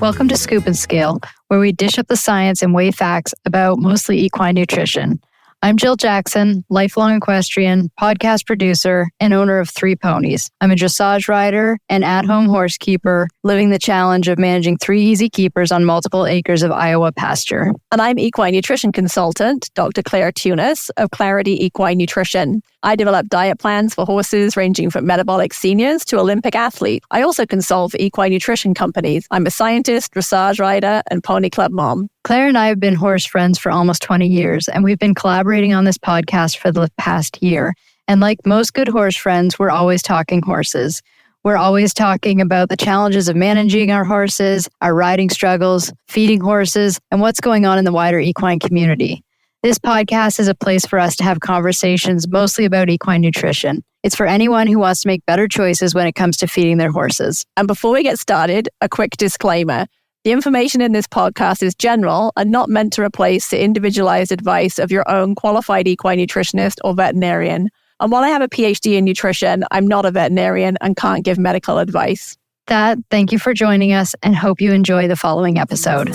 Welcome to Scoop and Scale, where we dish up the science and weigh facts about mostly equine nutrition. I'm Jill Jackson, lifelong equestrian, podcast producer, and owner of 3 ponies. I'm a dressage rider and at-home horse keeper, living the challenge of managing 3 easy keepers on multiple acres of Iowa pasture. And I'm equine nutrition consultant, Dr. Claire Tunis of Clarity Equine Nutrition. I develop diet plans for horses ranging from metabolic seniors to Olympic athletes. I also consult for equine nutrition companies. I'm a scientist, dressage rider, and pony club mom. Claire and I have been horse friends for almost 20 years, and we've been collaborating on this podcast for the past year. And like most good horse friends, we're always talking horses. We're always talking about the challenges of managing our horses, our riding struggles, feeding horses, and what's going on in the wider equine community. This podcast is a place for us to have conversations mostly about equine nutrition. It's for anyone who wants to make better choices when it comes to feeding their horses. And before we get started, a quick disclaimer. The information in this podcast is general and not meant to replace the individualized advice of your own qualified equine nutritionist or veterinarian. And while I have a PhD in nutrition, I'm not a veterinarian and can't give medical advice. Thank you for joining us and hope you enjoy the following episode.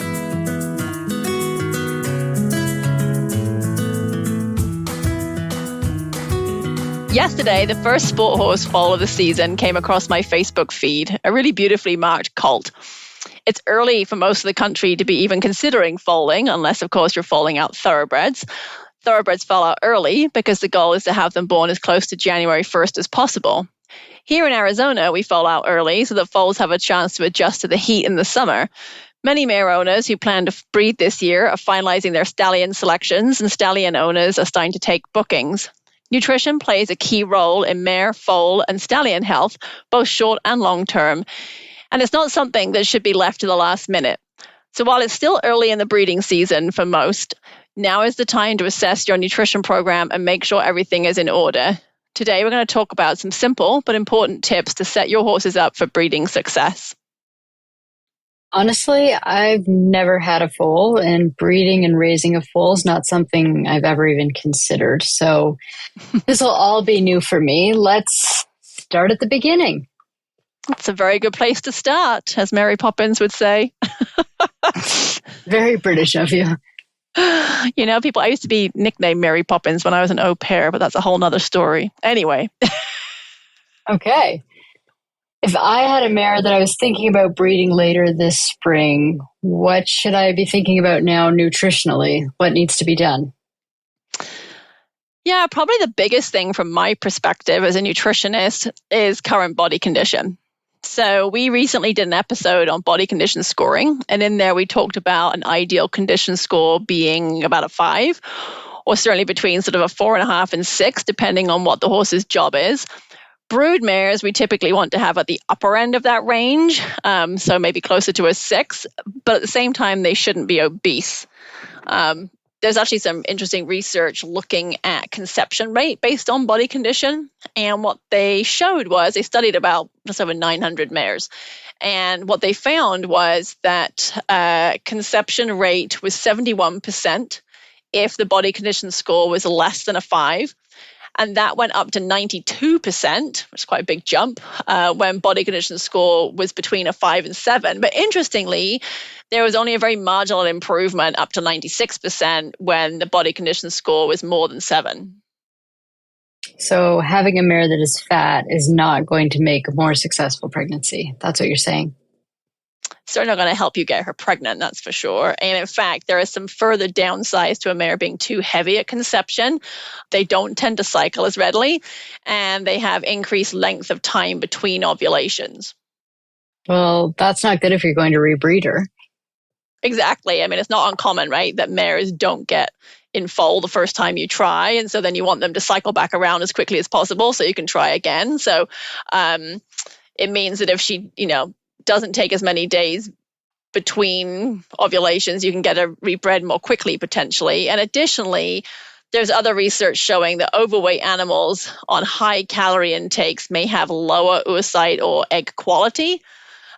Yesterday, the first sport horse foal of the season came across my Facebook feed, a really beautifully marked colt. It's early for most of the country to be even considering foaling, unless, of course, you're foaling out thoroughbreds. Thoroughbreds fall out early because the goal is to have them born as close to January 1st as possible. Here in Arizona, we foal out early so that foals have a chance to adjust to the heat in the summer. Many mare owners who plan to breed this year are finalizing their stallion selections, and stallion owners are starting to take bookings. Nutrition plays a key role in mare, foal, and stallion health, both short and long term. And it's not something that should be left to the last minute. So while it's still early in the breeding season for most, now is the time to assess your nutrition program and make sure everything is in order. Today, we're going to talk about some simple but important tips to set your horses up for breeding success. Honestly, I've never had a foal, and breeding and raising a foal is not something I've ever even considered. So this will all be new for me. Let's start at the beginning. That's a very good place to start, as Mary Poppins would say. Very British of you. You know, I used to be nicknamed Mary Poppins when I was an au pair, but that's a whole nother story. Anyway. Okay. If I had a mare that I was thinking about breeding later this spring, what should I be thinking about now nutritionally? What needs to be done? Yeah, probably the biggest thing from my perspective as a nutritionist is current body condition. So we recently did an episode on body condition scoring, and in there we talked about an ideal condition score being about a 5, or certainly between sort of a 4.5 and 6, depending on what the horse's job is. Brood mares, we typically want to have at the upper end of that range, so maybe closer to a 6, but at the same time, they shouldn't be obese. There's actually some interesting research looking at conception rate based on body condition. And what they showed was they studied about just over 900 mares. And what they found was that conception rate was 71% if the body condition score was less than a 5. And that went up to 92%, which is quite a big jump, when body condition score was between a 5 and 7. But interestingly, there was only a very marginal improvement up to 96% when the body condition score was more than 7. So having a mare that is fat is not going to make a more successful pregnancy. That's what you're saying. Certainly not going to help you get her pregnant, that's for sure. And in fact, there are some further downsides to a mare being too heavy at conception. They don't tend to cycle as readily, and they have increased length of time between ovulations. Well, that's not good if you're going to rebreed her. Exactly. I mean, it's not uncommon, right, that mares don't get in foal the first time you try. And so then you want them to cycle back around as quickly as possible so you can try again. So it means that if she, doesn't take as many days between ovulations, you can get her rebred more quickly potentially. And additionally, there's other research showing that overweight animals on high calorie intakes may have lower oocyte or egg quality.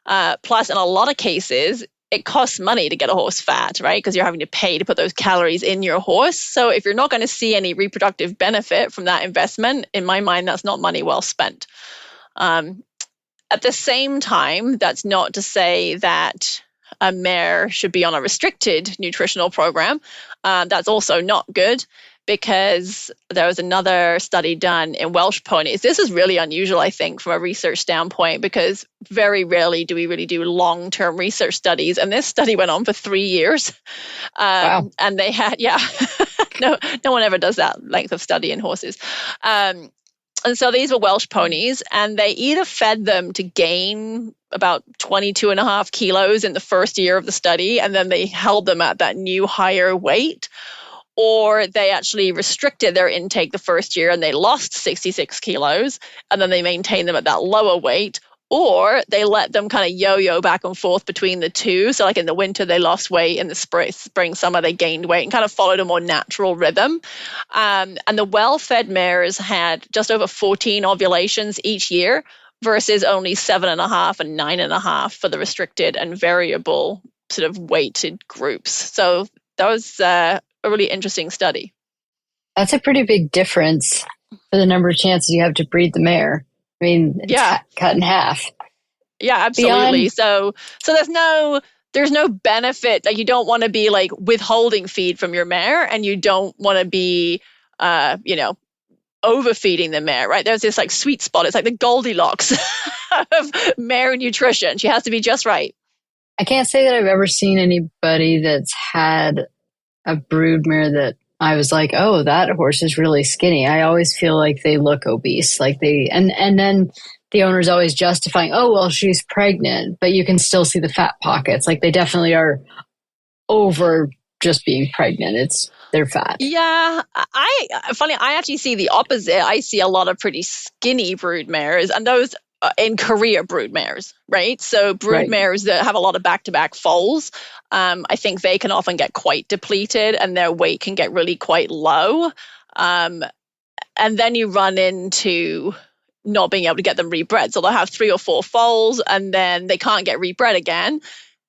Plus, in a lot of cases, it costs money to get a horse fat, right? Because you're having to pay to put those calories in your horse. So if you're not going to see any reproductive benefit from that investment, in my mind, that's not money well spent. At the same time, that's not to say that a mare should be on a restricted nutritional program. That's also not good, because there was another study done in Welsh ponies. This is really unusual, I think, from a research standpoint, because very rarely do we really do long-term research studies. And this study went on for 3 years. Wow. And they had, no one ever does that length of study in horses. And so these were Welsh ponies, and they either fed them to gain about 22.5 kilos in the first year of the study, and then they held them at that new higher weight, or they actually restricted their intake the first year and they lost 66 kilos, and then they maintained them at that lower weight, or they let them kind of yo-yo back and forth between the two. So like in the winter, they lost weight, in the spring, summer, they gained weight, and kind of followed a more natural rhythm. And the well-fed mares had just over 14 ovulations each year versus only 7.5 and 9.5 for the restricted and variable sort of weighted groups. So that was a really interesting study. That's a pretty big difference for the number of chances you have to breed the mare. I mean, it's cut in half. Yeah, absolutely. So there's no benefit. Like, you don't want to be like withholding feed from your mare, and you don't want to be, overfeeding the mare, right? There's this like sweet spot. It's like the Goldilocks of mare nutrition. She has to be just right. I can't say that I've ever seen anybody that's had a brood mare that I was like, oh, that horse is really skinny. I always feel like they look obese, like and then the owner's always justifying, oh, well, she's pregnant, but you can still see the fat pockets. Like, they definitely are over just being pregnant. They're fat. Yeah, I actually see the opposite. I see a lot of pretty skinny brood mares, and those in Korea brood mares, right? So brood mares that have a lot of back-to-back foals, I think they can often get quite depleted, and their weight can get really quite low. And then you run into not being able to get them rebred. So they'll have 3 or 4 foals, and then they can't get rebred again.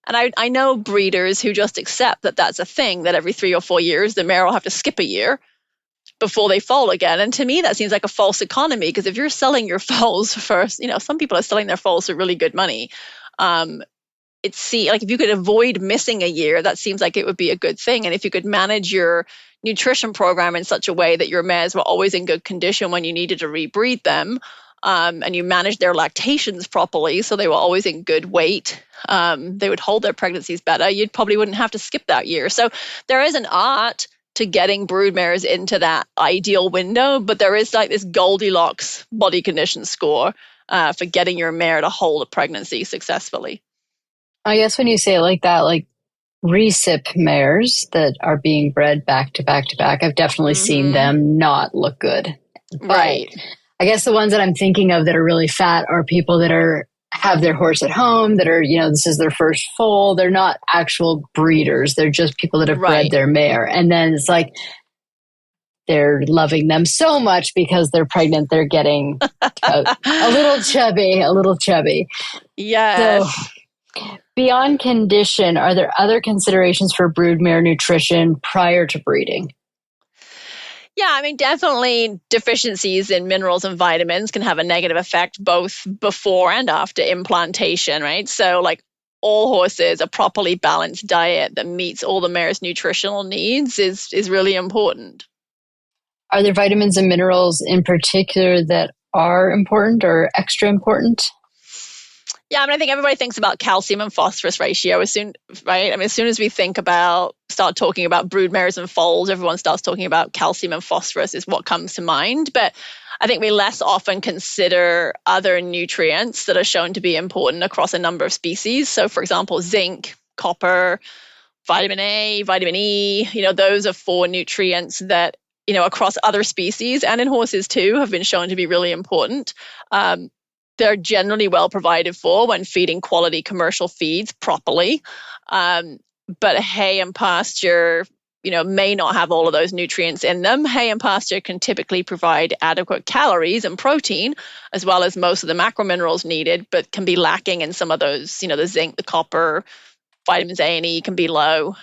And I know breeders who just accept that that's a thing, that every 3 or 4 years, the mare will have to skip a year before they foal again. And to me, that seems like a false economy, because if you're selling your foals for, some people are selling their foals for really good money. Like, if you could avoid missing a year, that seems like it would be a good thing. And if you could manage your nutrition program in such a way that your mares were always in good condition when you needed to rebreed them, and you managed their lactations properly, so they were always in good weight, they would hold their pregnancies better, you probably wouldn't have to skip that year. So there is an art to getting brood mares into that ideal window, but there is like this Goldilocks body condition score for getting your mare to hold a pregnancy successfully. I guess when you say it like that, like recip mares that are being bred back to back to back, I've definitely seen them not look good. Right. I guess the ones that I'm thinking of that are really fat are people that have their horse at home, that are, this is their first foal. They're not actual breeders. They're just people that have bred their mare. And then it's like, they're loving them so much because they're pregnant. They're getting a little chubby. Yes. So, beyond condition, are there other considerations for broodmare nutrition prior to breeding? Yeah, I mean, definitely deficiencies in minerals and vitamins can have a negative effect both before and after implantation, right? So like all horses, a properly balanced diet that meets all the mare's nutritional needs is really important. Are there vitamins and minerals in particular that are important or extra important? Yeah, I mean, I think everybody thinks about calcium and phosphorus ratio as soon as we start talking about brood mares and foals, everyone starts talking about calcium and phosphorus is what comes to mind. But I think we less often consider other nutrients that are shown to be important across a number of species. So, for example, zinc, copper, vitamin A, vitamin E, those are 4 nutrients that, across other species and in horses too, have been shown to be really important. They're generally well provided for when feeding quality commercial feeds properly. But hay and pasture, may not have all of those nutrients in them. Hay and pasture can typically provide adequate calories and protein, as well as most of the macrominerals needed, but can be lacking in some of those, the zinc, the copper, vitamins A and E can be low.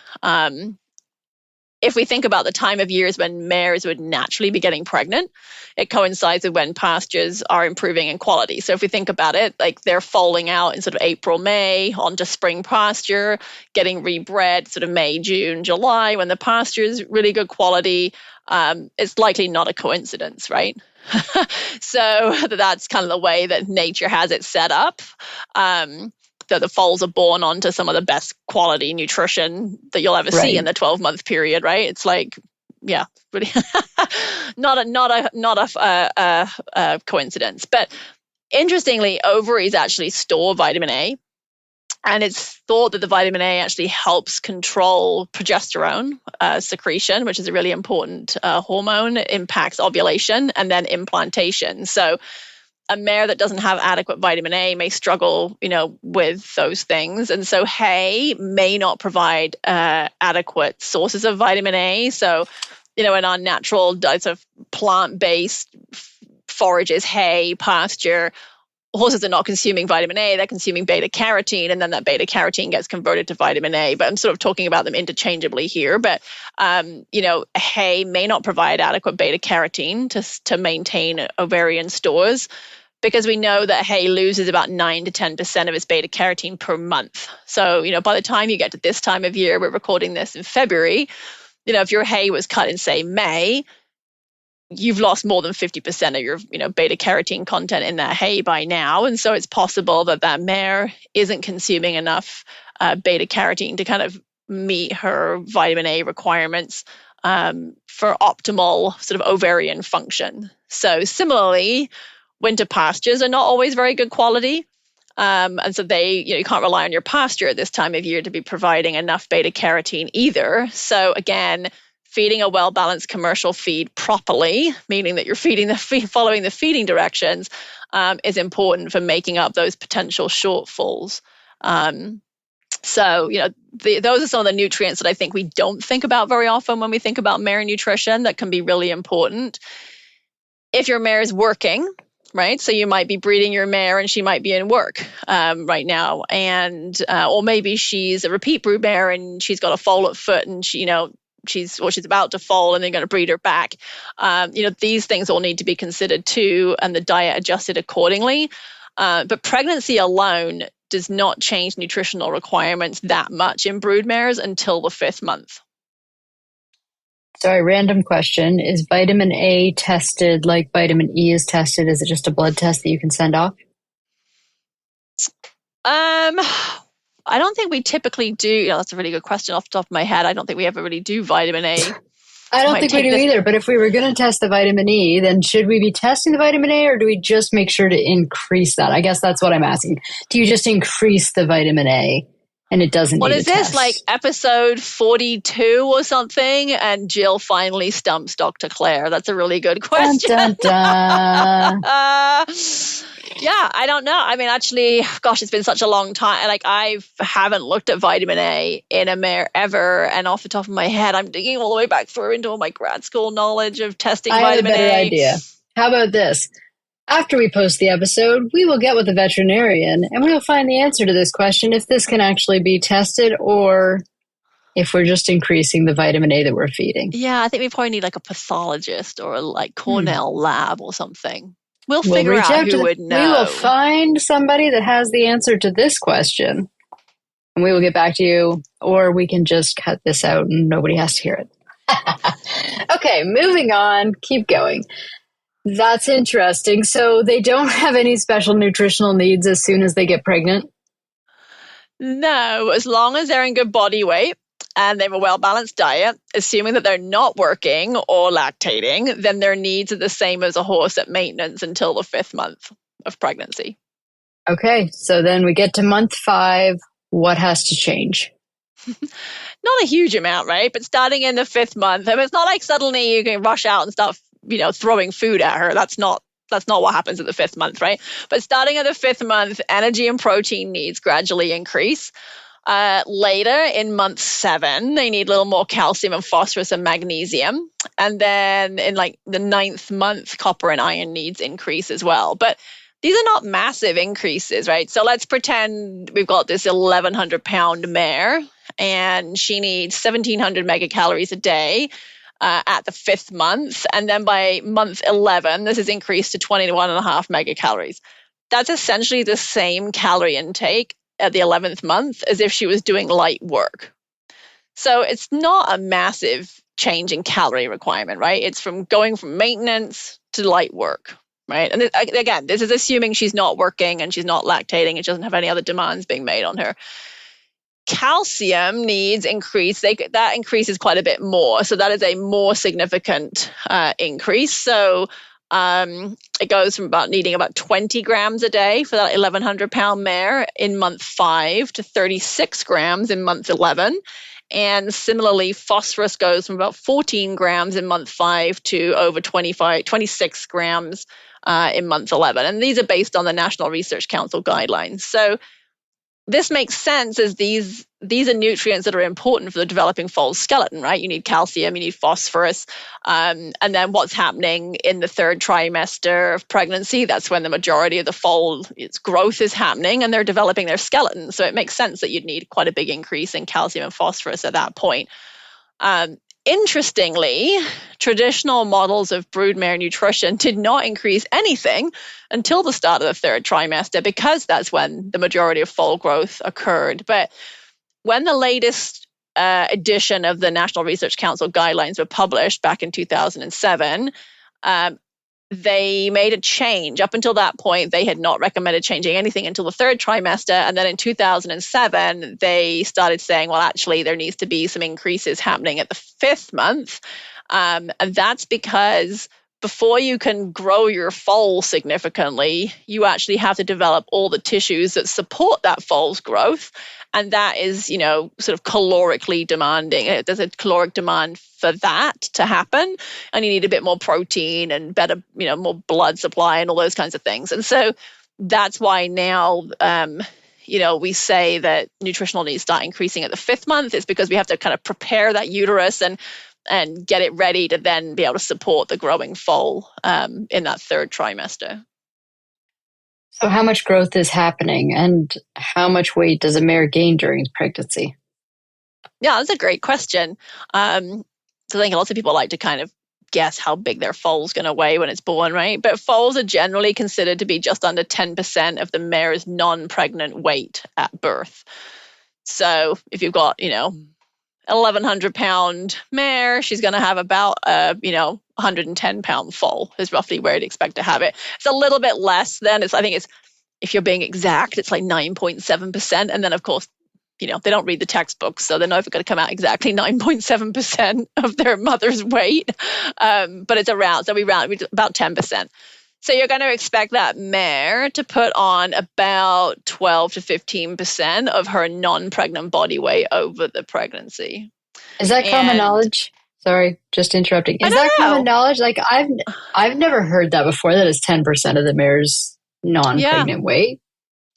if we think about the time of years when mares would naturally be getting pregnant, it coincides with when pastures are improving in quality. So if we think about it, like they're foaling out in sort of April, May onto spring pasture, getting rebred sort of May, June, July, when the pasture is really good quality, it's likely not a coincidence, right? So that's kind of the way that nature has it set up. That the foals are born onto some of the best quality nutrition that you'll ever see in the 12-month period, right? It's like, yeah, really not a coincidence. But interestingly, ovaries actually store vitamin A, and it's thought that the vitamin A actually helps control progesterone secretion, which is a really important hormone. It impacts ovulation and then implantation. So a mare that doesn't have adequate vitamin A may struggle, with those things. And so hay may not provide adequate sources of vitamin A. So, in our natural diets of plant-based forages, hay, pasture, horses are not consuming vitamin A, they're consuming beta carotene, and then that beta carotene gets converted to vitamin A. But I'm sort of talking about them interchangeably here. But, hay may not provide adequate beta carotene to maintain ovarian stores, because we know that hay loses about 9 to 10% of its beta carotene per month. So, by the time you get to this time of year, we're recording this in February, if your hay was cut in, say, May, you've lost more than 50% of your, beta carotene content in that hay by now. And so it's possible that mare isn't consuming enough beta carotene to kind of meet her vitamin A requirements for optimal sort of ovarian function. So similarly, winter pastures are not always very good quality. And so you can't rely on your pasture at this time of year to be providing enough beta carotene either. So again, feeding a well-balanced commercial feed properly, meaning that you're following the feeding directions, is important for making up those potential shortfalls. So, those are some of the nutrients that I think we don't think about very often when we think about mare nutrition that can be really important. If your mare is working, right? So you might be breeding your mare and she might be in work right now. And, or maybe she's a repeat brood mare and she's got a foal at foot and she's about to foal and they're going to breed her back. These things all need to be considered too, and the diet adjusted accordingly. But pregnancy alone does not change nutritional requirements that much in brood mares until the 5th month. Sorry, random question. Is vitamin A tested like vitamin E is tested? Is it just a blood test that you can send off? I don't think we typically do. That's a really good question off the top of my head. I don't think we ever really do vitamin A. I don't think we do either. But if we were going to test the vitamin E, then should we be testing the vitamin A, or do we just make sure to increase that? I guess that's what I'm asking. Do you just increase the vitamin A? And it doesn't What need is a this, test? like episode 42 or something? And Jill finally stumps Dr. Claire. That's a really good question. Dun, dun, dun. Yeah, I don't know. I mean, actually, gosh, it's been such a long time. Like, I haven't looked at vitamin A in a mare ever. And off the top of my head, I'm digging all the way back through into all my grad school knowledge of testing vitamin A. I have a better idea. How about this? After we post the episode, we will get with a veterinarian and we will find the answer to this question, if this can actually be tested or if we're just increasing the vitamin A that we're feeding. Yeah, I think we probably need like a pathologist or a Cornell lab or something. We'll figure out who would know. We will find somebody that has the answer to this question and we will get back to you, or we can just cut this out and nobody has to hear it. Okay, moving on. Keep going. That's interesting. So they don't have any special nutritional needs as soon as they get pregnant? No, as long as they're in good body weight and they have a well-balanced diet, assuming that they're not working or lactating, then their needs are the same as a horse at maintenance until the 5th month of pregnancy. Okay, so then we get to month 5. What has to change? Not a huge amount, right? But starting in the 5th month, I mean, it's not like suddenly you can rush out and start throwing food at her. That's not what happens at the 5th month, right? But starting at the 5th month, energy and protein needs gradually increase. Later in month 7, they need a little more calcium and phosphorus and magnesium. And then in like the 9th month, copper and iron needs increase as well. But these are not massive increases, right? So let's pretend we've got this 1,100-pound mare and she needs 1,700 megacalories a day at the 5th month. And then by month 11, this is increased to 21.5 megacalories. That's essentially the same calorie intake at the 11th month as if she was doing light work. So it's not a massive change in calorie requirement, right? It's from going from maintenance to light work, right? And again, this is assuming she's not working and she's not lactating and she doesn't have any other demands being made on her. Calcium needs increase. That increases quite a bit more. So that is a more significant increase. So it goes from about needing about 20 grams a day for that 1,100 pound mare in month 5 to 36 grams in month 11. And similarly, phosphorus goes from about 14 grams in month 5 to over 26 grams in month 11. And these are based on the National Research Council guidelines. So this makes sense as these are nutrients that are important for the developing foal's skeleton, right? You need calcium, you need phosphorus. And then what's happening in the 3rd trimester of pregnancy, that's when the majority of the foal, its growth is happening and they're developing their skeleton. So it makes sense that you'd need quite a big increase in calcium and phosphorus at that point. Interestingly, traditional models of broodmare nutrition did not increase anything until the start of the 3rd trimester because that's when the majority of foal growth occurred. But when the latest edition of the National Research Council guidelines were published back in 2007, they made a change. Up until that point, they had not recommended changing anything until the 3rd trimester. And then in 2007, they started saying, well, actually, there needs to be some increases happening at the 5th month. And that's because before you can grow your foal significantly, you actually have to develop all the tissues that support that foal's growth. And that is, sort of calorically demanding. There's a caloric demand for that to happen. And you need a bit more protein and better, more blood supply and all those kinds of things. And so that's why now, we say that nutritional needs start increasing at the 5th month. It's because we have to kind of prepare that uterus and get it ready to then be able to support the growing foal in that 3rd trimester. So how much growth is happening and how much weight does a mare gain during pregnancy? Yeah, that's a great question. So I think lots of people like to kind of guess how big their foal's going to weigh when it's born, right? But foals are generally considered to be just under 10% of the mare's non-pregnant weight at birth. So if you've got, 1,100 pound mare, she's going to have about, 110 pound foal is roughly where you'd expect to have it. It's a little bit less than if you're being exact, it's like 9.7%. And then of course, they don't read the textbooks, so they're never going to come out exactly 9.7% of their mother's weight. But it's around, about 10%. So you're going to expect that mare to put on about 12 to 15% of her non-pregnant body weight over the pregnancy. Is that common knowledge? Sorry, just interrupting. Is that common knowledge? Like I've never heard that before, that it's 10% of the mare's non-pregnant weight.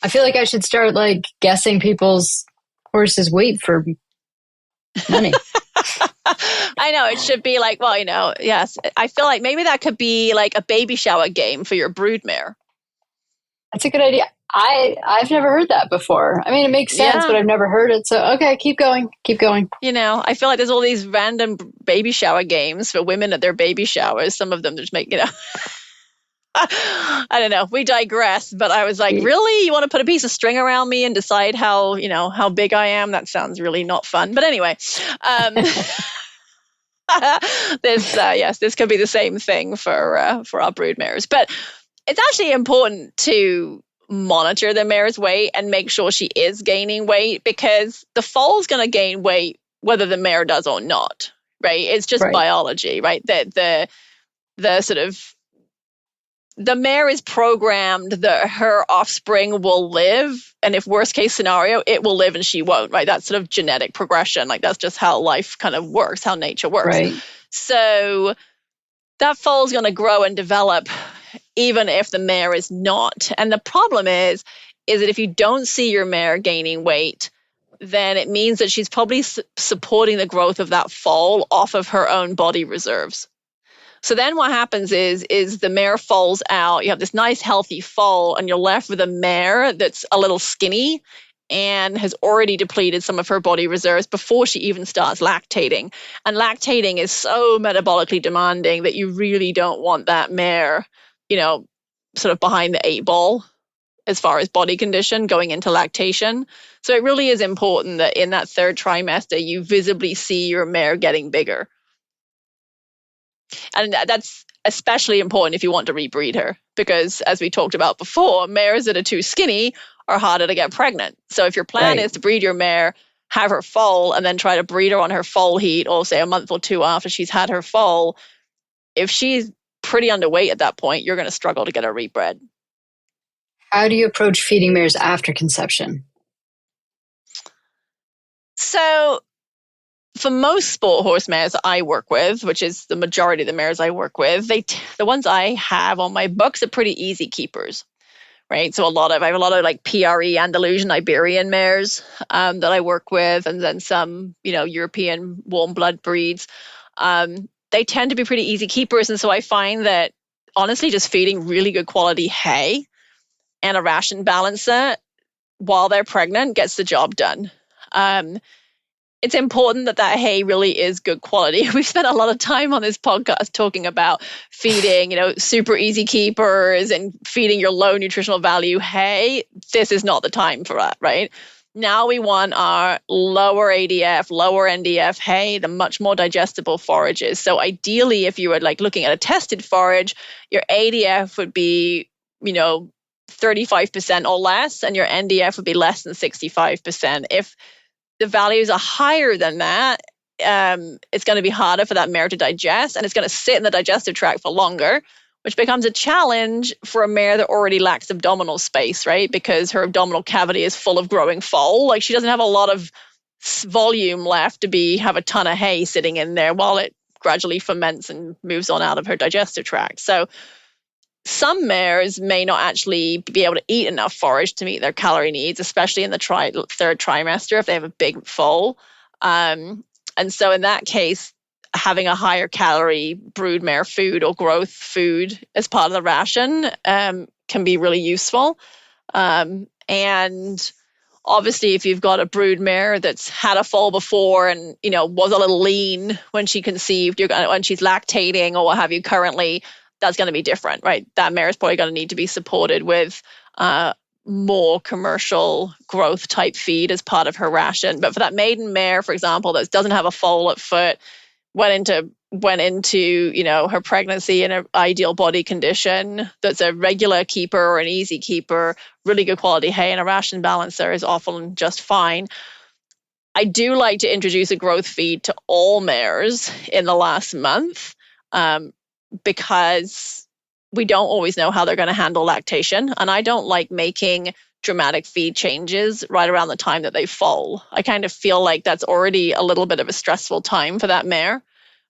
I feel like I should start guessing people's horses' weight for money. I know, it should be yes. I feel like maybe that could be like a baby shower game for your broodmare. That's a good idea. I've never heard that before. I mean, it makes sense, but I've never heard it. So, okay, keep going. I feel like there's all these random baby shower games for women at their baby showers. Some of them just make, I don't know. We digress, but I was like, really? You want to put a piece of string around me and decide how big I am? That sounds really not fun. But anyway, this could be the same thing for our broodmares. But it's actually important to monitor the mare's weight and make sure she is gaining weight, because the foal's going to gain weight whether the mare does or not, right? It's just biology, right? The sort of the mare is programmed that her offspring will live, and if worst case scenario, it will live and she won't, right? That's sort of genetic progression. That's just how life kind of works, how nature works. Right. So that foal's going to grow and develop even if the mare is not. And the problem is that if you don't see your mare gaining weight, then it means that she's probably supporting the growth of that foal off of her own body reserves. So then what happens is the mare falls out. You have this nice healthy foal and you're left with a mare that's a little skinny and has already depleted some of her body reserves before she even starts lactating. And lactating is so metabolically demanding that you really don't want that mare, sort of behind the eight ball as far as body condition going into lactation. So it really is important that in that third trimester, you visibly see your mare getting bigger. And that's especially important if you want to rebreed her, because as we talked about before, mares that are too skinny are harder to get pregnant. So if your plan is to breed your mare, have her foal, and then try to breed her on her foal heat, or say a month or two after she's had her foal, if she's pretty underweight at that point, you're going to struggle to get her rebred. How do you approach feeding mares after conception? So for most sport horse mares I work with, which is the majority of the mares I work with, the ones I have on my books are pretty easy keepers, right? So I have a lot of like PRE Andalusian Iberian mares that I work with, and then some, European warm blood breeds. They tend to be pretty easy keepers. And so I find that honestly, just feeding really good quality hay and a ration balancer while they're pregnant gets the job done. It's important that hay really is good quality. We've spent a lot of time on this podcast talking about feeding, super easy keepers and feeding your low nutritional value hay. This is not the time for that, right? Now we want our lower ADF, lower NDF hay, the much more digestible forages. So ideally, if you were like looking at a tested forage, your ADF would be, 35% or less, and your NDF would be less than 65%. If the values are higher than that, it's going to be harder for that mare to digest, and it's going to sit in the digestive tract for longer, which becomes a challenge for a mare that already lacks abdominal space, right? Because her abdominal cavity is full of growing foal. Like, she doesn't have a lot of volume left to have a ton of hay sitting in there while it gradually ferments and moves on out of her digestive tract. So some mares may not actually be able to eat enough forage to meet their calorie needs, especially in the third trimester if they have a big foal. And so in that case, having a higher calorie broodmare food or growth food as part of the ration can be really useful. And obviously, if you've got a broodmare that's had a foal before and was a little lean when she conceived, when she's lactating or what have you currently, that's going to be different, right? That mare is probably going to need to be supported with more commercial growth type feed as part of her ration. But for that maiden mare, for example, that doesn't have a foal at foot, went into her pregnancy in an ideal body condition, that's a regular keeper or an easy keeper, really good quality hay and a ration balancer is often just fine. I do like to introduce a growth feed to all mares in the last month, because we don't always know how they're going to handle lactation. And I don't like making dramatic feed changes right around the time that they foal. I kind of feel like that's already a little bit of a stressful time for that mare.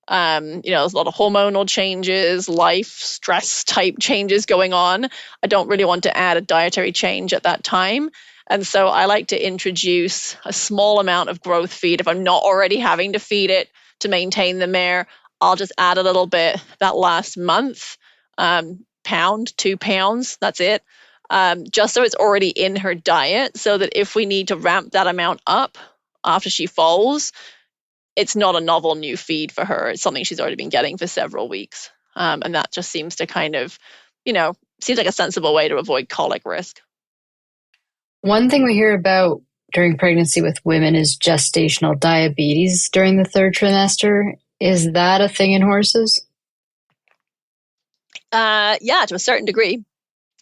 There's a lot of hormonal changes, life stress type changes going on. I don't really want to add a dietary change at that time. And so I like to introduce a small amount of growth feed. If I'm not already having to feed it to maintain the mare, I'll just add a little bit that last month, pound, 2 pounds, that's it. Just so it's already in her diet, so that if we need to ramp that amount up after she foals, it's not a novel new feed for her. It's something she's already been getting for several weeks. And that just seems to kind of, seems like a sensible way to avoid colic risk. One thing we hear about during pregnancy with women is gestational diabetes during the third trimester. Is that a thing in horses? Yeah, to a certain degree.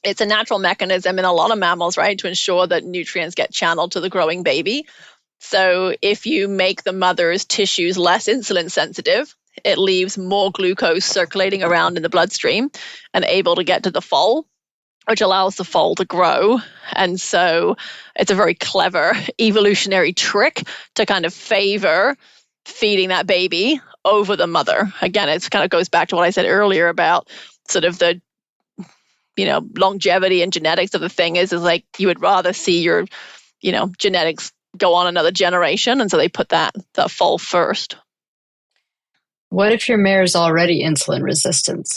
It's a natural mechanism in a lot of mammals, right, to ensure that nutrients get channeled to the growing baby. So if you make the mother's tissues less insulin sensitive, it leaves more glucose circulating around in the bloodstream and able to get to the foal, which allows the foal to grow. And so it's a very clever evolutionary trick to kind of favor feeding that baby over the mother. Again, it kind of goes back to what I said earlier about sort of the, longevity and genetics of the thing is like you would rather see your, genetics go on another generation. And so they put that foal first. What if your mare is already insulin resistant?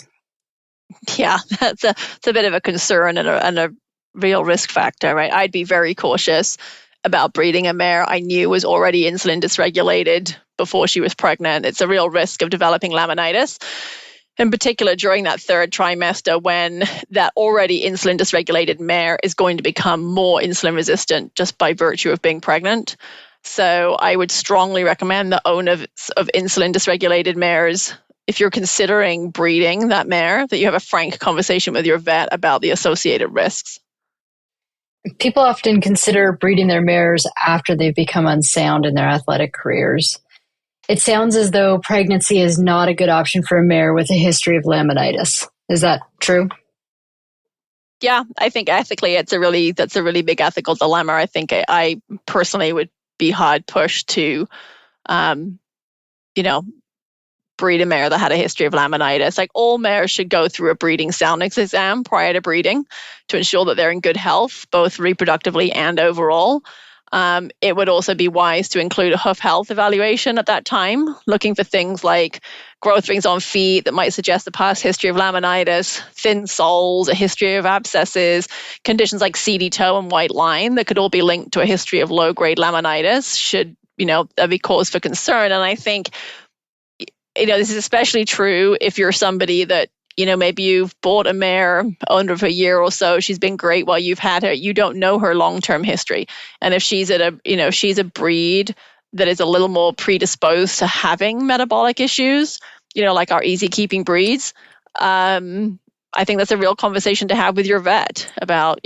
Yeah, it's a bit of a concern and a real risk factor, right? I'd be very cautious about breeding a mare I knew was already insulin dysregulated before she was pregnant. It's a real risk of developing laminitis, in particular during that third trimester, when that already insulin dysregulated mare is going to become more insulin resistant just by virtue of being pregnant. So I would strongly recommend the owners of insulin dysregulated mares, if you're considering breeding that mare, that you have a frank conversation with your vet about the associated risks. People often consider breeding their mares after they've become unsound in their athletic careers. It sounds as though pregnancy is not a good option for a mare with a history of laminitis. Is that true? Yeah, I think ethically that's a really big ethical dilemma. I think I personally would be hard pushed to, breed a mare that had a history of laminitis. Like, all mares should go through a breeding soundness exam prior to breeding to ensure that they're in good health, both reproductively and overall. It would also be wise to include a hoof health evaluation at that time, looking for things like growth rings on feet that might suggest a past history of laminitis, thin soles, a history of abscesses, conditions like seedy toe and white line that could all be linked to a history of low-grade laminitis should, that be cause for concern. And I think, this is especially true if you're somebody that, maybe you've bought a mare under a year or so. She's been great while you've had her. You don't know her long-term history. And if she's she's a breed that is a little more predisposed to having metabolic issues, like our easy keeping breeds, I think that's a real conversation to have with your vet about,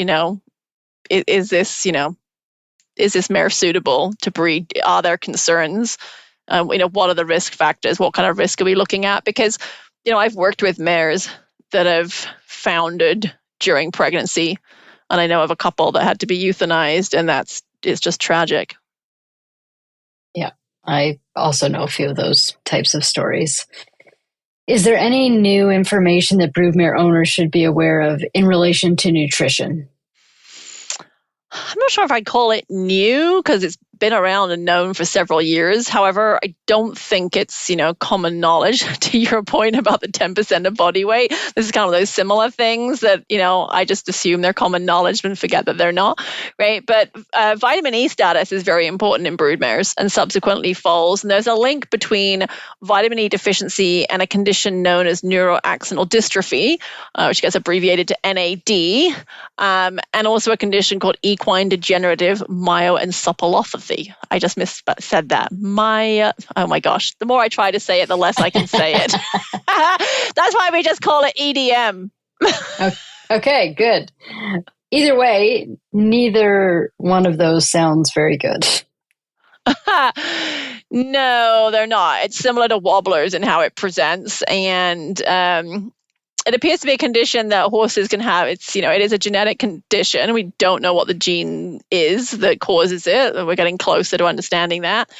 is this mare suitable to breed? Are there concerns? What are the risk factors? What kind of risk are we looking at? Because, I've worked with mares that have foundered during pregnancy, and I know of a couple that had to be euthanized, and it's just tragic. Yeah, I also know a few of those types of stories. Is there any new information that broodmare owners should be aware of in relation to nutrition? I'm not sure if I'd call it new, because it's been around and known for several years. However, I don't think it's, common knowledge. To your point about the 10% of body weight, this is kind of those similar things that, I just assume they're common knowledge and forget that they're not, right? But vitamin E status is very important in broodmares and subsequently foals. And there's a link between vitamin E deficiency and a condition known as neuroaxonal dystrophy, which gets abbreviated to NAD, and also a condition called equine degenerative myoencephalopathy. I just said that. Oh my gosh. The more I try to say it, the less I can say it. That's why we just call it EDM. Okay, good. Either way, neither one of those sounds very good. No, they're not. It's similar to wobblers in how it presents. And it appears to be a condition that horses can have. It is a genetic condition. We don't know what the gene is that causes it. We're getting closer to understanding that.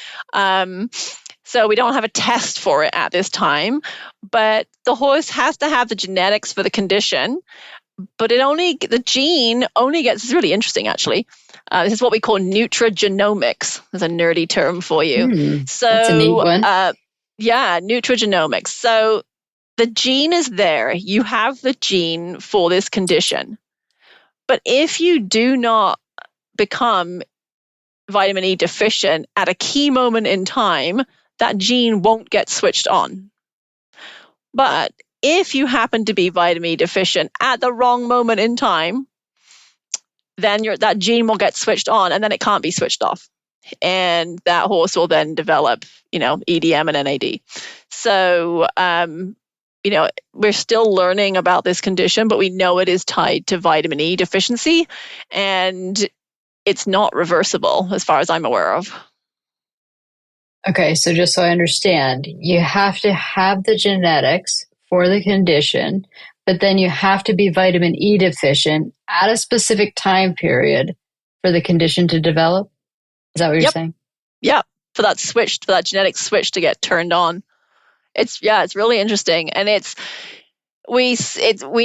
So we don't have a test for it at this time. But the horse has to have the genetics for the condition. But the gene only gets, it's really interesting actually. This is what we call nutrigenomics. There's a nerdy term for you. So that's a neat one. Nutrigenomics. So the gene is there. You have the gene for this condition. But if you do not become vitamin E deficient at a key moment in time, that gene won't get switched on. But if you happen to be vitamin E deficient at the wrong moment in time, then that gene will get switched on, and then it can't be switched off. And that horse will then develop, EDM and NAD. So, we're still learning about this condition, but we know it is tied to vitamin E deficiency, and it's not reversible as far as I'm aware of. Okay, so just so I understand, you have to have the genetics for the condition, but then you have to be vitamin E deficient at a specific time period for the condition to develop? Is that what you're saying? Yeah, for that genetic switch to get turned on. It's really interesting, and we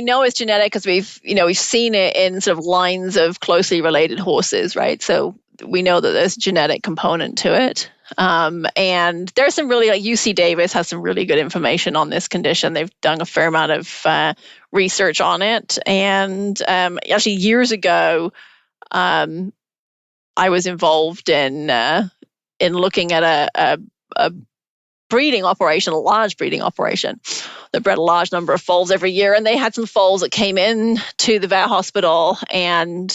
know it's genetic because we've seen it in sort of lines of closely related horses, right? So we know that there's a genetic component to it, and there's some really, like UC Davis has some really good information on this condition. They've done a fair amount of research on it, and actually years ago, I I was involved in looking at a breeding operation, a large breeding operation that bred a large number of foals every year. And they had some foals that came in to the vet hospital, and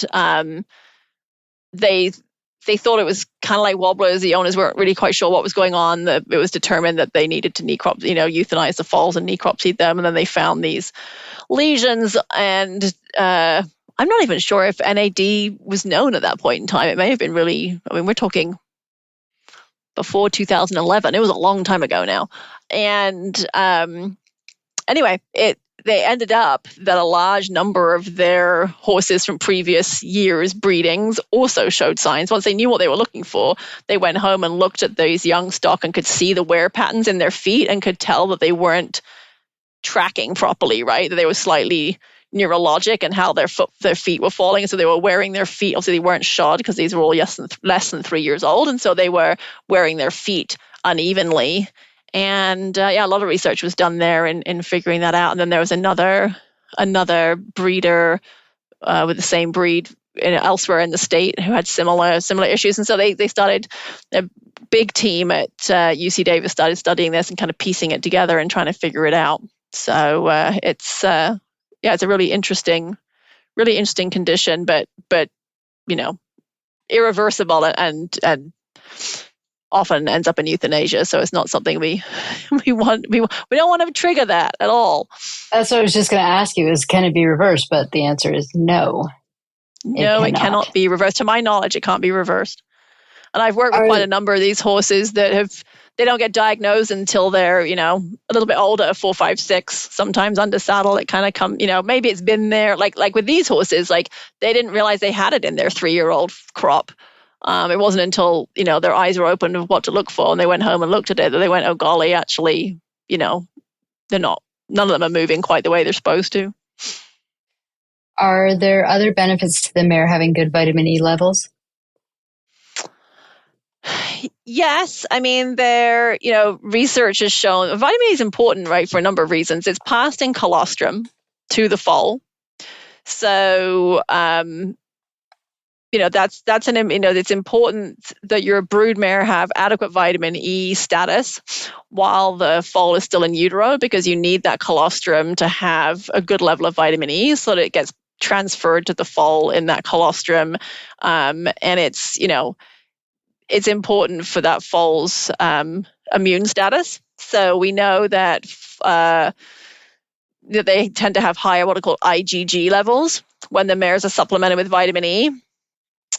they thought it was kind of like wobblers. The owners weren't really quite sure what was going on. It was determined that they needed to euthanize the foals and necropsy them. And then they found these lesions, and I'm not even sure if NAD was known at that point in time. It may have been we're talking before 2011. It was a long time ago now. And anyway, they ended up that a large number of their horses from previous years' breedings also showed signs. Once they knew what they were looking for, they went home and looked at these young stock and could see the wear patterns in their feet and could tell that they weren't tracking properly, right? That they were slightly neurologic and how their feet were falling. So they were wearing their feet. Obviously, they weren't shod because these were all less than 3 years old. And so they were wearing their feet unevenly. And a lot of research was done there in figuring that out. And then there was another breeder with the same breed elsewhere in the state who had similar issues. And so they started, a big team at UC Davis started studying this and kind of piecing it together and trying to figure it out. So it's a really interesting condition, but irreversible and often ends up in euthanasia. So it's not something we want. We don't want to trigger that at all. That's what I was just going to ask you: is can it be reversed? But the answer is no. No, it cannot be reversed. To my knowledge, it can't be reversed. And I've worked with quite a number of these horses that they don't get diagnosed until they're, a little bit older, 4, 5, 6, sometimes under saddle. It kind of maybe it's been there. Like with these horses, like they didn't realize they had it in their 3-year-old crop. It wasn't until, their eyes were open of what to look for and they went home and looked at it that they went, oh golly, actually, they're not, none of them are moving quite the way they're supposed to. Are there other benefits to the mare having good vitamin E levels? Yes. I mean, research has shown vitamin E is important, right, for a number of reasons. It's passed in colostrum to the foal. So, it's important that your brood mare have adequate vitamin E status while the foal is still in utero, because you need that colostrum to have a good level of vitamin E so that it gets transferred to the foal in that colostrum. And it's important for that foal's immune status. So we know that they tend to have higher what are called IgG levels when the mares are supplemented with vitamin E.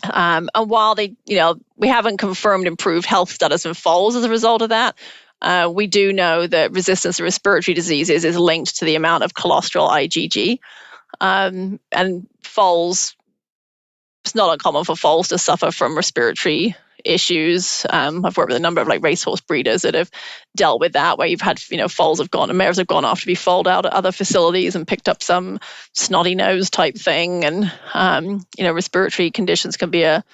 And while we haven't confirmed improved health status in foals as a result of that, we do know that resistance to respiratory diseases is linked to the amount of colostral IgG. And foals, it's not uncommon for foals to suffer from respiratory issues. I've worked with a number of racehorse breeders that have dealt with that, where you've had, foals have gone and mares have gone off to be foaled out at other facilities and picked up some snotty nose type thing. And, respiratory conditions can be a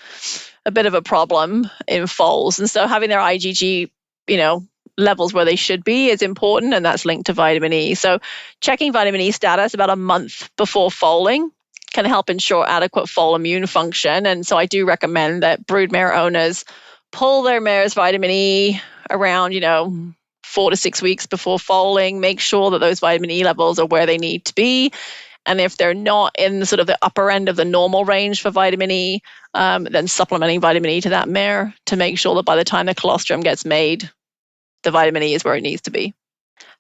bit of a problem in foals. And so having their IgG, levels where they should be is important, and that's linked to vitamin E. So checking vitamin E status about a month before foaling can help ensure adequate foal immune function. And so I do recommend that broodmare owners pull their mare's vitamin E around, 4 to 6 weeks before foaling. Make sure that those vitamin E levels are where they need to be. And if they're not in sort of the upper end of the normal range for vitamin E, then supplementing vitamin E to that mare to make sure that by the time the colostrum gets made, the vitamin E is where it needs to be.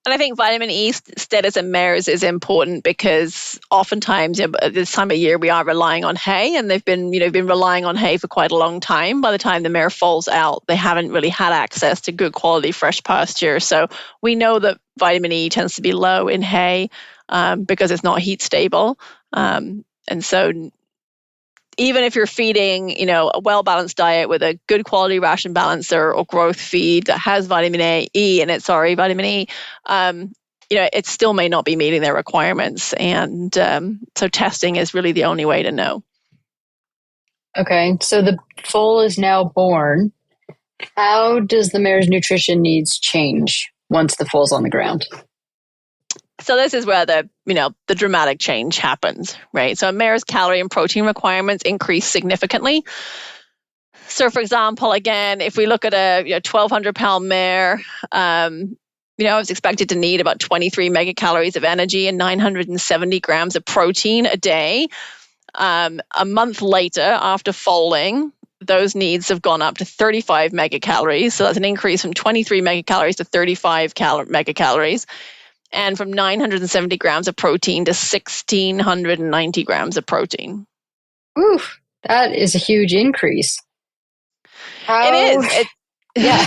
And I think vitamin E status in mares is important because oftentimes at this time of year we are relying on hay, and they've been relying on hay for quite a long time. By the time the mare foals out, they haven't really had access to good quality fresh pasture. So we know that vitamin E tends to be low in hay because it's not heat stable. And so even if you're feeding, a well-balanced diet with a good quality ration balancer or growth feed that has vitamin E, it still may not be meeting their requirements. And so testing is really the only way to know. Okay, so the foal is now born. How does the mare's nutrition needs change once the foal's on the ground? So this is where the dramatic change happens, right? So a mare's calorie and protein requirements increase significantly. So, for example, again, if we look at a 1,200-pound mare, I was expected to need about 23 megacalories of energy and 970 grams of protein a day. A month later, after foaling, those needs have gone up to 35 megacalories. So that's an increase from 23 megacalories to 35 megacalories, and from 970 grams of protein to 1,690 grams of protein. Oof, that is a huge increase. It is. Yeah,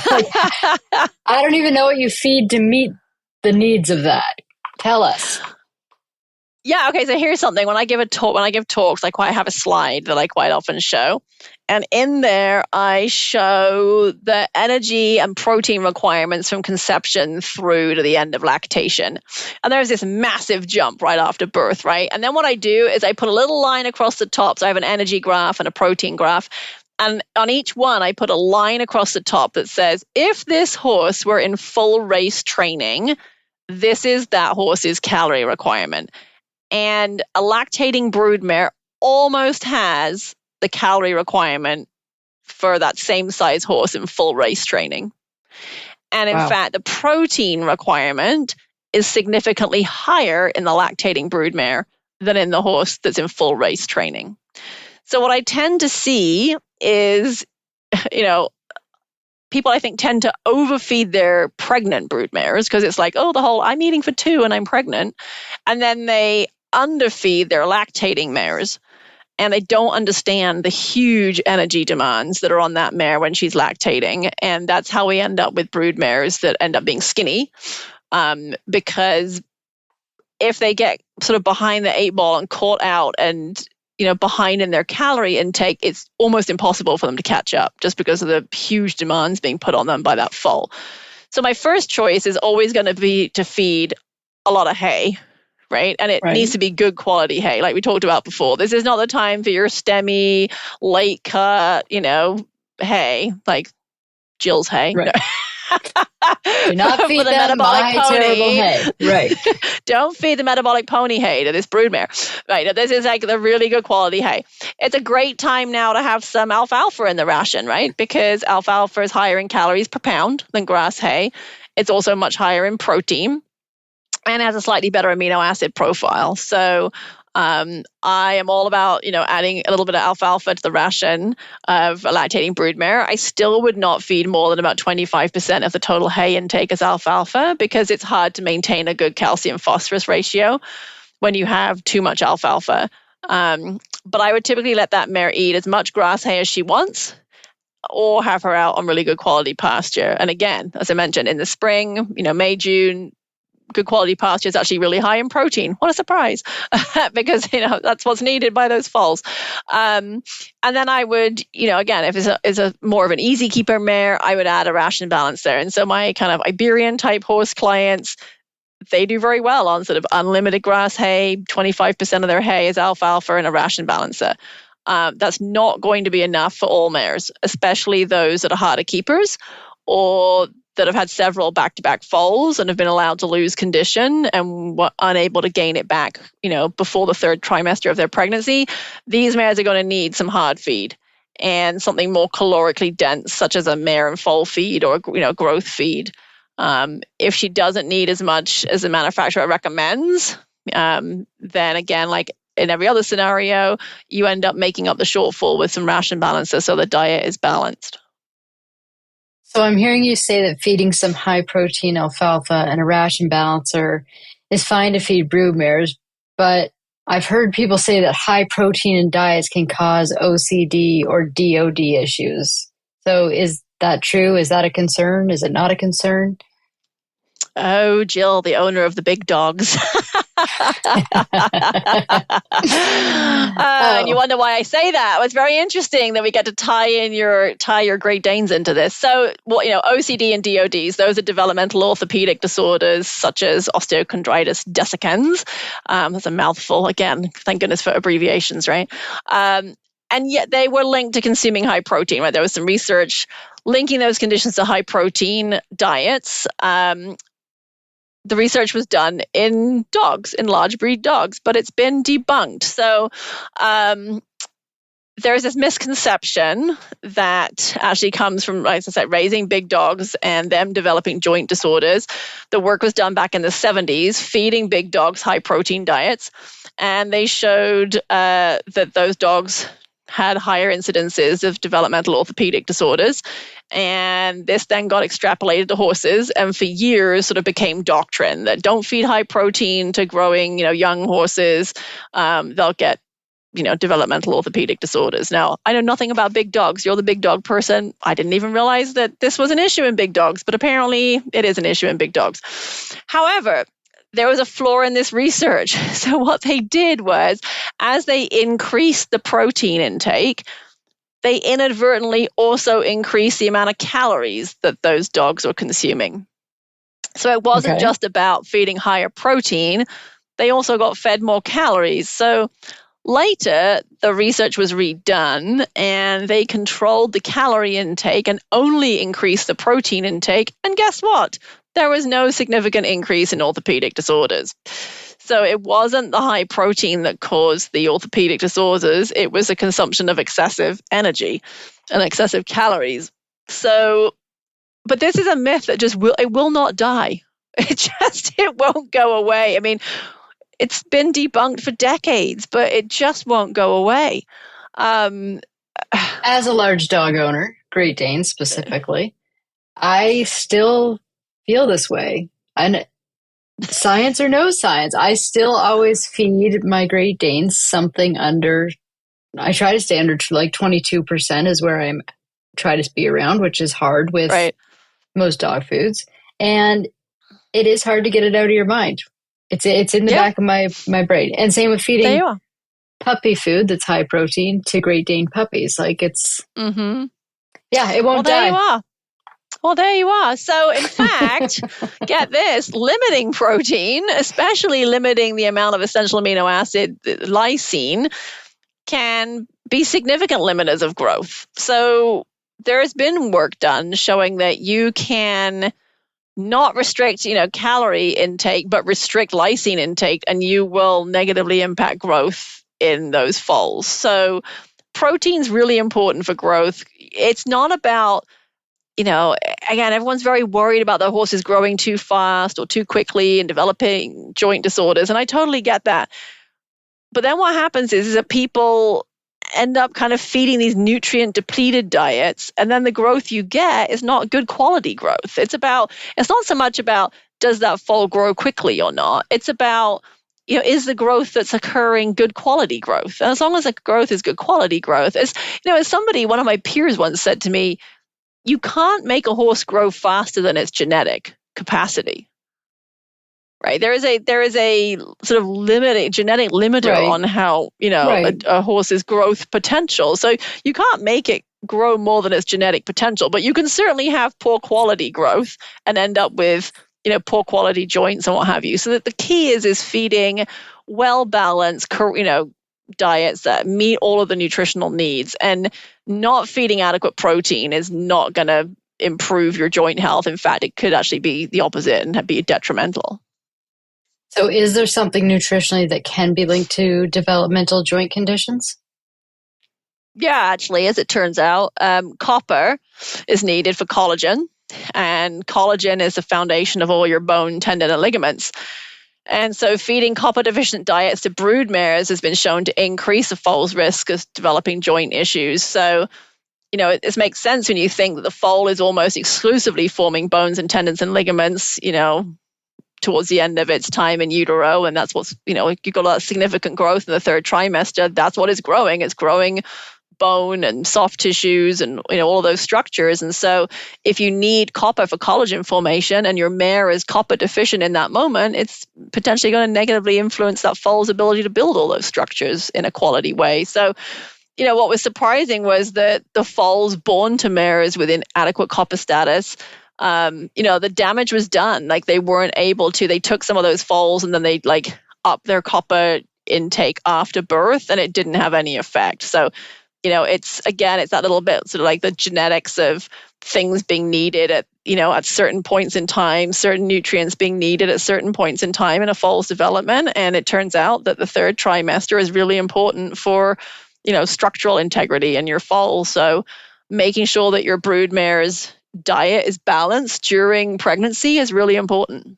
I don't even know what you feed to meet the needs of that. Tell us. Yeah, okay, so here's something. When I give talks, I have a slide that I quite often show. And in there, I show the energy and protein requirements from conception through to the end of lactation. And there's this massive jump right after birth, right? And then what I do is I put a little line across the top. So I have an energy graph and a protein graph. And on each one, I put a line across the top that says, if this horse were in full race training, this is that horse's calorie requirement. And a lactating broodmare almost has the calorie requirement for that same size horse in full race training. And in fact, the protein requirement is significantly higher in the lactating broodmare than in the horse that's in full race training. So what I tend to see is, people I think tend to overfeed their pregnant broodmares because it's like, I'm eating for 2 and I'm pregnant. And then they underfeed their lactating mares. And they don't understand the huge energy demands that are on that mare when she's lactating. And that's how we end up with broodmares that end up being skinny. Because if they get sort of behind the 8 ball and caught out and behind in their calorie intake, it's almost impossible for them to catch up just because of the huge demands being put on them by that foal. So my first choice is always going to be to feed a lot of hay, right? And it needs to be good quality hay, like we talked about before. This is not the time for your stemmy, late cut, hay, like Jill's hay. Right. No. Do not feed them my terrible hay. Right. Don't feed the metabolic pony hay to this broodmare. Right. This is like the really good quality hay. It's a great time now to have some alfalfa in the ration, right? Because alfalfa is higher in calories per pound than grass hay. It's also much higher in protein and has a slightly better amino acid profile. So I am all about, adding a little bit of alfalfa to the ration of a lactating broodmare. I still would not feed more than about 25% of the total hay intake as alfalfa because it's hard to maintain a good calcium phosphorus ratio when you have too much alfalfa. But I would typically let that mare eat as much grass hay as she wants or have her out on really good quality pasture. And again, as I mentioned, in the spring, May, June, good quality pasture is actually really high in protein. What a surprise, because that's what's needed by those foals. And then I would, again, if it's a more of an easy keeper mare, I would add a ration balance there. And so my kind of Iberian type horse clients, they do very well on sort of unlimited grass hay. 25% of their hay is alfalfa and a ration balancer. That's not going to be enough for all mares, especially those that are harder keepers or that have had several back-to-back foals and have been allowed to lose condition and were unable to gain it back, before the 3rd trimester of their pregnancy. These mares are going to need some hard feed and something more calorically dense, such as a mare and foal feed or, growth feed. If she doesn't need as much as the manufacturer recommends, then again, like in every other scenario, you end up making up the shortfall with some ration balancer so the diet is balanced. So I'm hearing you say that feeding some high-protein alfalfa and a ration balancer is fine to feed broodmares, but I've heard people say that high-protein diets can cause OCD or DOD issues. So is that true? Is that a concern? Is it not a concern? Oh, Jill, the owner of the big dogs. And you wonder why I say that. Well, it's very interesting that we get to tie your Great Danes into this. So, OCD and DODs, those are developmental orthopedic disorders such as osteochondritis dissecans. That's a mouthful. Again, thank goodness for abbreviations, right? And yet they were linked to consuming high protein, right? There was some research linking those conditions to high protein diets. The research was done in dogs, in large breed dogs, but it's been debunked. So there's this misconception that actually comes from, like I said, raising big dogs and them developing joint disorders. The work was done back in the 70s, feeding big dogs high protein diets. And they showed that those dogs had higher incidences of developmental orthopedic disorders. And this then got extrapolated to horses, and for years sort of became doctrine that don't feed high protein to growing, young horses. They'll get developmental orthopedic disorders. Now, I know nothing about big dogs. You're the big dog person. I didn't even realize that this was an issue in big dogs, but apparently it is an issue in big dogs. However, there was a flaw in this research. So what they did was, as they increased the protein intake, they inadvertently also increased the amount of calories that those dogs were consuming. So it wasn't just about feeding higher protein. They also got fed more calories. So later, the research was redone, and they controlled the calorie intake and only increased the protein intake. And guess what? There was no significant increase in orthopedic disorders. So it wasn't the high protein that caused the orthopedic disorders. It was a consumption of excessive energy and excessive calories. So, but this is a myth that it will not die. It won't go away. I mean, it's been debunked for decades, but it just won't go away. As a large dog owner, Great Danes specifically, I still feel this way. And science or no science, I still always feed my Great Danes something under, I try to stay under like 22% is where I try to be around, which is hard with most dog foods. And it is hard to get it out of your mind. It's in the back of my brain. And same with feeding puppy food that's high protein to Great Dane puppies. Like it's, it won't die. There you are. So in fact, get this, limiting protein, especially limiting the amount of essential amino acid, lysine, can be significant limiters of growth. So there has been work done showing that you can not restrict, calorie intake, but restrict lysine intake, and you will negatively impact growth in those foals. So protein's really important for growth. It's not about, again, everyone's very worried about their horses growing too fast or too quickly and developing joint disorders. And I totally get that. But then what happens is that people end up kind of feeding these nutrient depleted diets, and then the growth you get is not good quality growth. It's not so much about does that foal grow quickly or not. It's about, is the growth that's occurring good quality growth? And as long as the growth is good quality growth, as one of my peers once said to me, you can't make a horse grow faster than its genetic capacity. Right. There is a sort of genetic limiter on how, a horse's growth potential. So you can't make it grow more than its genetic potential, but you can certainly have poor quality growth and end up with, poor quality joints and what have you. So that the key is feeding well-balanced, diets that meet all of the nutritional needs, and not feeding adequate protein is not going to improve your joint health. In fact, it could actually be the opposite and be detrimental. So is there something nutritionally that can be linked to developmental joint conditions? Yeah, actually, as it turns out, copper is needed for collagen, and collagen is the foundation of all your bone, tendon, and ligaments. And so feeding copper-deficient diets to brood mares has been shown to increase the foal's risk of developing joint issues. So, it makes sense when you think that the foal is almost exclusively forming bones and tendons and ligaments, towards the end of its time in utero. And that's what's, you've got a lot of significant growth in the third trimester. That's what is growing. It's growing bone and soft tissues and all of those structures. And so if you need copper for collagen formation and your mare is copper deficient in that moment, it's potentially going to negatively influence that foal's ability to build all those structures in a quality way. So, what was surprising was that the foals born to mares with inadequate copper status, the damage was done. Like they weren't able to, they took some of those foals and then they up their copper intake after birth, and it didn't have any effect. So, it's that little bit sort of like the genetics of things being needed at certain points in time, certain nutrients being needed at certain points in time in a foal's development. And it turns out that the third trimester is really important for, structural integrity in your foal. So making sure that your brood mare's diet is balanced during pregnancy is really important.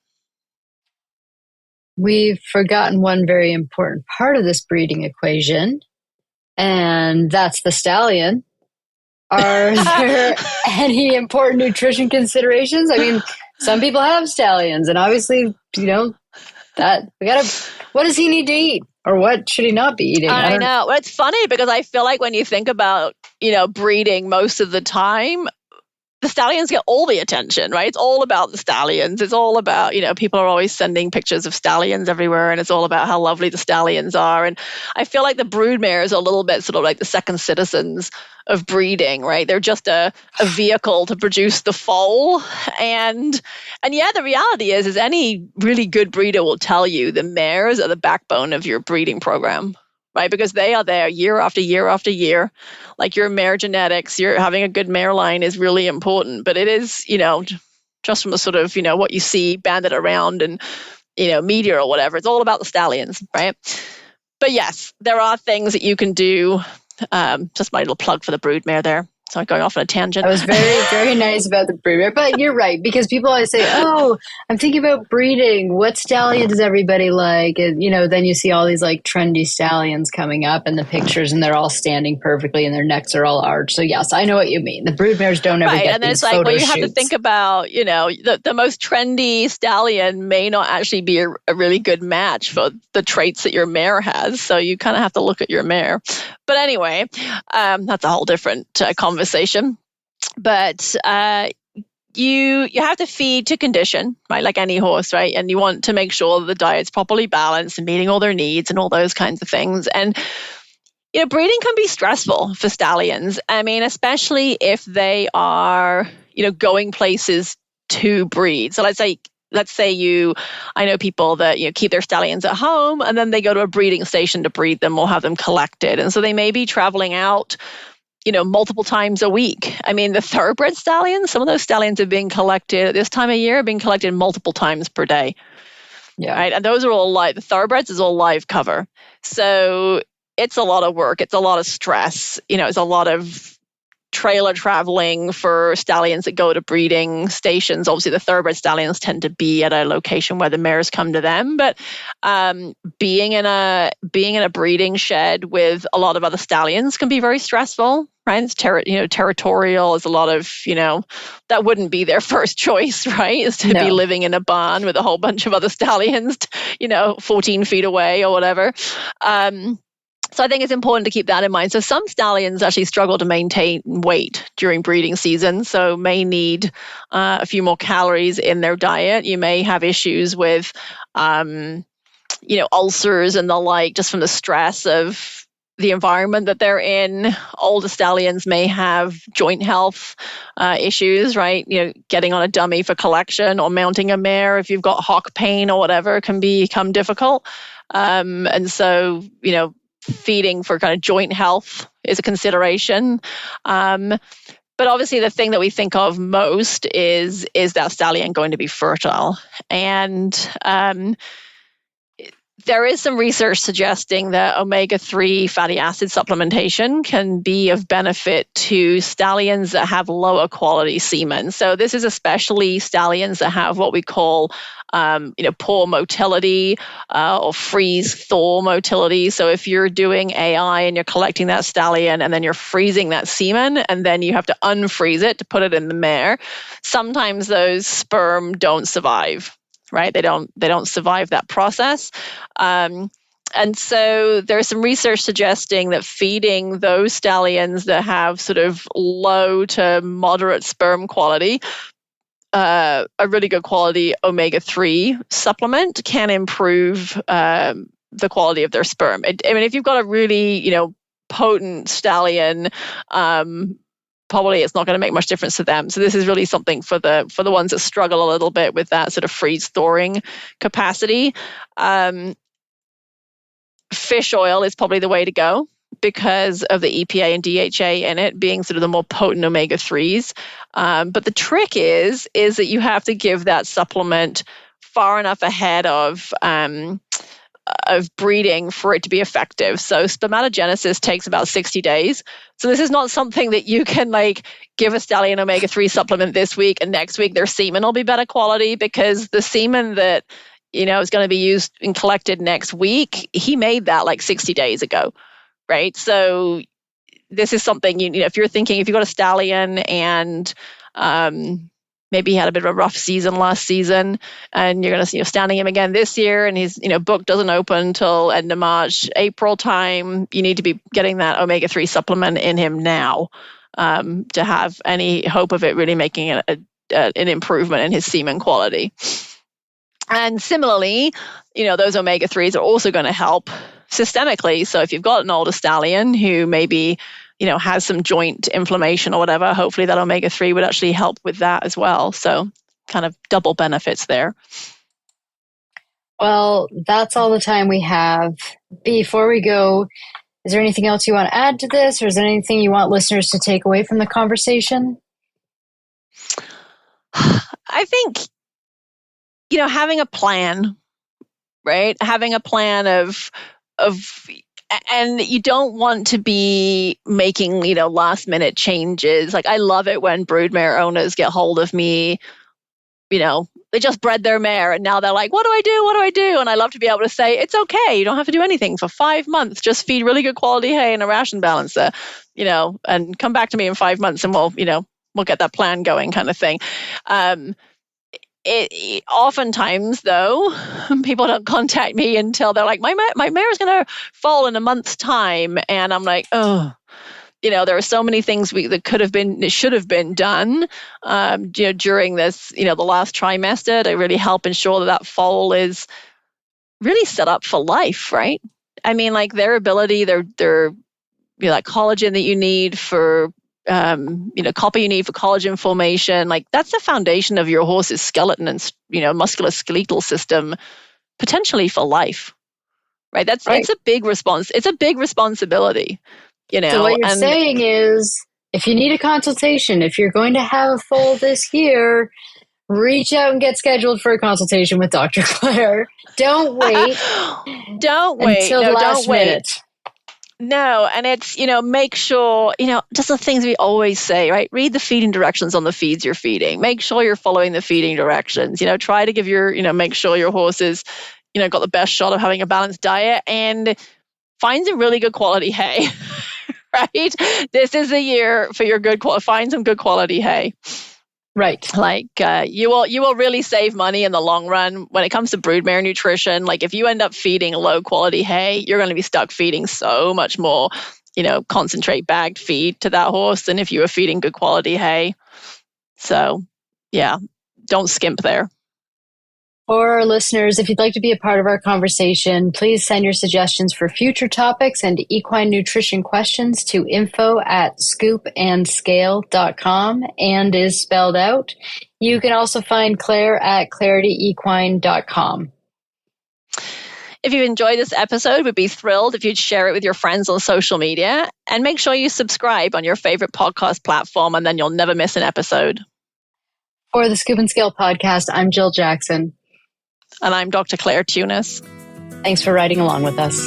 We've forgotten one very important part of this breeding equation, and that's the stallion. Are there any important nutrition considerations? I mean, some people have stallions, and obviously, that what does he need to eat? Or what should he not be eating? I know. Well, it's funny because I feel like when you think about, breeding most of the time, the stallions get all the attention, right? It's all about the stallions. It's all about, people are always sending pictures of stallions everywhere, and it's all about how lovely the stallions are. And I feel like the brood mares are a little bit sort of like the second citizens of breeding, right? They're just a vehicle to produce the foal. And yeah, the reality is any really good breeder will tell you the mares are the backbone of your breeding program. Right, because they are there year after year after year. Like your mare genetics, you're having a good mare line is really important. But it is, just from the sort of, what you see banded around and, media or whatever, it's all about the stallions, right? But yes, there are things that you can do. Just my little plug for the brood mare there. Sorry, going off on a tangent. That was very, very nice about the brood mare. But you're right, because people always say, oh, I'm thinking about breeding. What stallion does everybody like? And, then you see all these like trendy stallions coming up in the pictures, and they're all standing perfectly and their necks are all arched. So yes, I know what you mean. The brood mares don't ever get and these it's like, photo you shoots. have to think about, the most trendy stallion may not actually be a really good match for the traits that your mare has. So you kind of have to look at your mare. But anyway, that's a whole different conversation. But you have to feed to condition, right? Like any horse, right? And you want to make sure the diet's properly balanced and meeting all their needs and all those kinds of things. And breeding can be stressful for stallions. I mean, especially if they are, going places to breed. So let's say I know people that, keep their stallions at home and then they go to a breeding station to breed them or have them collected. And so they may be traveling out, multiple times a week. I mean, the thoroughbred stallions, some of those stallions are being collected at this time of year, being collected multiple times per day. Yeah. Right. And those are all live. The thoroughbreds is all live cover. So it's a lot of work. It's a lot of stress. It's a lot of trailer traveling for stallions that go to breeding stations. Obviously, the thoroughbred stallions tend to be at a location where the mares come to them. But being in a breeding shed with a lot of other stallions can be very stressful. Right? It's territorial. Is a lot of that wouldn't be their first choice, right? Is to be living in a barn with a whole bunch of other stallions, 14 feet away or whatever. So I think it's important to keep that in mind. So some stallions actually struggle to maintain weight during breeding season, so may need a few more calories in their diet. You may have issues with, ulcers and the like, just from the stress of the environment that they're in. Older stallions may have joint health issues, right? Getting on a dummy for collection or mounting a mare if you've got hock pain or whatever can become difficult. And so, feeding for kind of joint health is a consideration. But obviously the thing that we think of most is that stallion going to be fertile? And there is some research suggesting that omega-3 fatty acid supplementation can be of benefit to stallions that have lower quality semen. So this is especially stallions that have what we call poor motility or freeze-thaw motility. So if you're doing AI and you're collecting that stallion and then you're freezing that semen and then you have to unfreeze it to put it in the mare, sometimes those sperm don't survive. Right? They don't survive that process. And so there's some research suggesting that feeding those stallions that have sort of low to moderate sperm quality, a really good quality omega-3 supplement can improve the quality of their sperm. I mean, if you've got a really, potent stallion, probably it's not going to make much difference to them. So this is really something for the ones that struggle a little bit with that sort of freeze thawing capacity. Fish oil is probably the way to go because of the EPA and DHA in it being sort of the more potent omega-3s. But the trick is that you have to give that supplement far enough ahead of of breeding for it to be effective. So spermatogenesis takes about 60 days. So this is not something that you can like give a stallion omega-3 supplement this week and next week their semen will be better quality, because the semen that is going to be used and collected next week, he made that like 60 days ago, right? So this is something if you're thinking, if you've got a stallion and maybe he had a bit of a rough season last season, and you're going to standing him again this year, and his book doesn't open until end of March, April time, you need to be getting that omega-3 supplement in him now to have any hope of it really making an improvement in his semen quality. And similarly, those omega-3s are also going to help systemically. So if you've got an older stallion who maybe has some joint inflammation or whatever, hopefully that omega-3 would actually help with that as well. So kind of double benefits there. Well, that's all the time we have. Before we go, is there anything else you want to add to this, or is there anything you want listeners to take away from the conversation? I think, having a plan, right? Having a plan of and you don't want to be making, last minute changes. Like, I love it when broodmare owners get hold of me, they just bred their mare and now they're like, what do I do? What do I do? And I love to be able to say, it's okay. You don't have to do anything for 5 months. Just feed really good quality hay and a ration balancer, and come back to me in 5 months and we'll get that plan going, kind of thing. It oftentimes, though, people don't contact me until they're like, my mare is going to fall in a month's time. And I'm like, oh, there are so many things that should have been done, during this, the last trimester to really help ensure that foal is really set up for life, right? I mean, like their ability, their that collagen that you need for copper you need for collagen formation, like that's the foundation of your horse's skeleton and musculoskeletal system, potentially for life, right? It's a big responsibility, So what you're saying is, if you need a consultation, if you're going to have a foal this year, reach out and get scheduled for a consultation with Dr. Claire. Don't wait. Don't wait until the last minute. No, and it's, make sure, just the things we always say, right? Read the feeding directions on the feeds you're feeding. Make sure you're following the feeding directions. Try to give make sure your horse is, got the best shot of having a balanced diet, and find some really good quality hay, right? This is a year for your find some good quality hay. Right. Like you will really save money in the long run when it comes to broodmare nutrition. Like if you end up feeding low quality hay, you're going to be stuck feeding so much more, concentrate bagged feed to that horse than if you were feeding good quality hay. So yeah, don't skimp there. For our listeners, if you'd like to be a part of our conversation, please send your suggestions for future topics and equine nutrition questions to info@scoopandscale.com, and is spelled out. You can also find Claire at clarityequine.com. If you enjoyed this episode, we'd be thrilled if you'd share it with your friends on social media, and make sure you subscribe on your favorite podcast platform, and then you'll never miss an episode. For the Scoop and Scale podcast, I'm Jill Jackson. And I'm Dr. Claire Tunis. Thanks for riding along with us.